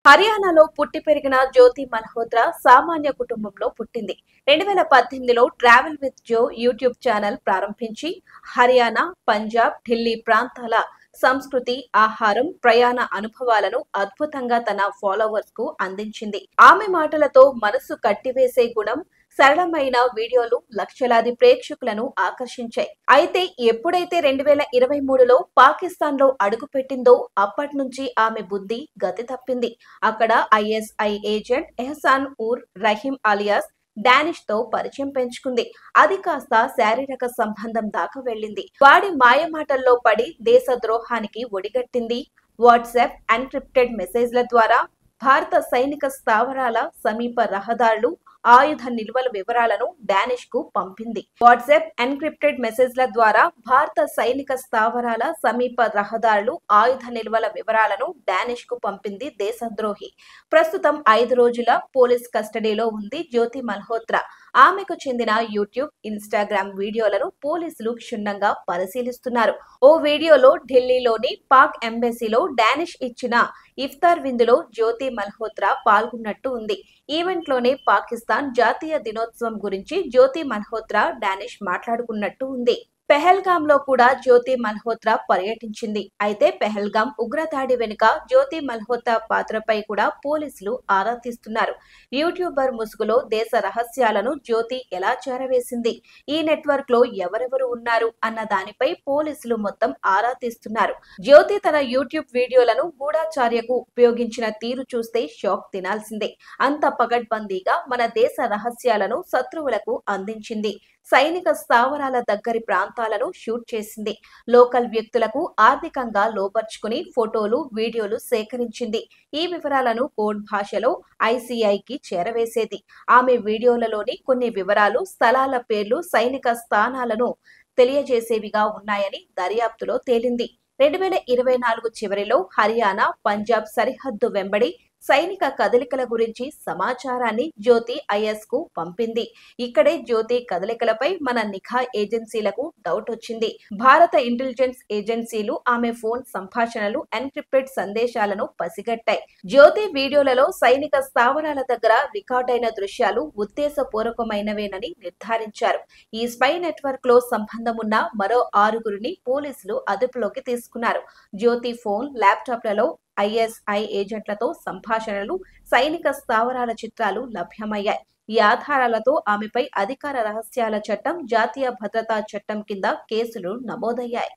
హర్యానాలో పుట్టి పెరిగిన జ్యోతి మల్హోత్రా సామాన్య కుటుంబంలో పుట్టింది. 2018లో travel with Jo YouTube channel ప్రారంభించి హర్యానా, పంజాబ్, ఢిల్లీ ప్రాంతాల సంస్కృతి, ఆహారం, ప్రయాణ అనుభవాలను అద్భుతంగా తన ఫాలోవర్స్ కు అందించింది. ఆమె మాటలతో మనసు కట్టివేసే గుణం, సరళమైన వీడియోలు లక్షలాది ప్రేక్షకులను ఆకర్షించాయి. అయితే ఎప్పుడైతే 2023లో పాకిస్తాన్ లో అడుగుపెట్టిందో అప్పటి నుంచి ఆమె బుద్ధి గతి తప్పింది. అక్కడ ISI agent Ehsan ur Rahim alias Danish తో పరిచయం పెంచుకుంది. అది కాస్త శారీరక సంబంధం దాకా వెళ్ళింది. వాడి మాయమాటల్లో పడి దేశ ద్రోహానికి ఒడిగట్టింది. వాట్సాప్ ఎన్క్రిప్టెడ్ మెసేజ్ల ద్వారా భారత సైనిక స్థావరాల సమీప రహదారులు, ఆయుధ నిల్వల వివరాలను డానిష్ కు పంపింది. వాట్సాప్ ఎన్క్రిప్టెడ్ మెసేజ్ల ద్వారా భారత సైనిక స్థావరాల సమీప రహదారులు, ఆయుధ నిల్వల వివరాలను డానిష్ కు పంపింది దేశద్రోహి. ప్రస్తుతం 5 రోజుల పోలీస్ కస్టడీలో ఉంది జ్యోతి మల్హోత్రా. ఆమెకు చెందిన యూట్యూబ్, ఇన్స్టాగ్రామ్ వీడియోలను పోలీసులు క్షుణ్ణంగా పరిశీలిస్తున్నారు. ఓ వీడియోలో ఢిల్లీలోని పాక్ ఎంబసీలో డానిష్ ఇచ్చిన ఇఫ్తార్ విందులో జ్యోతి మల్హోత్రా పాల్గొన్నట్టు ఉంది. ఈవెంట్ లోనే పాకిస్తాన్ జాతీయ దినోత్సవం గురించి జ్యోతి మల్హోత్రా, డానిష్ మాట్లాడుకున్నట్టు ఉంది. పెహల్గామ్ లో కూడా జ్యోతి మల్హోత్రా పర్యటించింది. అయితే పెహల్గామ్ ఉగ్రదాడి వెనుక జ్యోతి మల్హోత్రా పాత్రపై కూడా పోలీసులు ఆరా తీస్తున్నారు. యూట్యూబర్ ముసుగులో దేశ రహస్యాలను జ్యోతి ఎలా చేరవేసింది, ఈ నెట్వర్క్ లో ఎవరెవరు ఉన్నారు అన్న దానిపై పోలీసులు మొత్తం ఆరా తీస్తున్నారు. జ్యోతి తన యూట్యూబ్ వీడియోలను గూఢాచార్యకు ఉపయోగించిన తీరు చూస్తే షాక్ తినాల్సిందే. అంత పగడ్బందీగా మన దేశ రహస్యాలను శత్రువులకు అందించింది. సైనిక స్థావరాల దగ్గరి ప్రాంతాలను షూట్ చేసింది. లోకల్ వ్యక్తులకు ఆర్థికంగా లోపర్చుకుని ఫోటోలు, వీడియోలు సేకరించింది. ఈ వివరాలను కోడ్ భాషలో ఐసీఐకి చేరవేసేది. ఆమె వీడియోలలోని కొన్ని వివరాలు, స్థలాల పేర్లు సైనిక స్థానాలను తెలియజేసేవిగా ఉన్నాయని దర్యాప్తులో తేలింది. 2024 చివరిలో హర్యానా, పంజాబ్ సరిహద్దు వెంబడి సైనిక కదలికల గురించి సమాచారాన్ని జ్యోతి ఐఎస్ కు పంపింది. ఇక్కడే జ్యోతి కదలికలపై మన నిఘా ఏజెన్సీలకు డౌట్ వచ్చింది. భారత ఇంటెలిజెన్స్ ఏజెన్సీలు ఆమె ఫోన్ సంభాషణలు, ఎన్క్రిప్టెడ్ సందేశాలను పసిగట్టాయి. జ్యోతి వీడియోలలో సైనిక స్థావరాల దగ్గర రికార్డైన దృశ్యాలు ఉద్దేశపూర్వకమైనవేనని నిర్ధారించారు. ఈ స్పై నెట్వర్క్ లో సంబంధం ఉన్న మరో 6గురిని పోలీసులు అదుపులోకి తీసుకున్నారు. జ్యోతి ఫోన్, ల్యాప్టాప్లలో ఐఎస్ఐ ఏజెంట్లతో సంభాషణలు, సైనిక స్థావరాల చిత్రాలు లభ్యమయ్యాయి. ఈ ఆధారాలతో ఆమెపై అధికార రహస్యాల చట్టం, జాతీయ భద్రతా చట్టం కింద కేసులు నమోదయ్యాయి.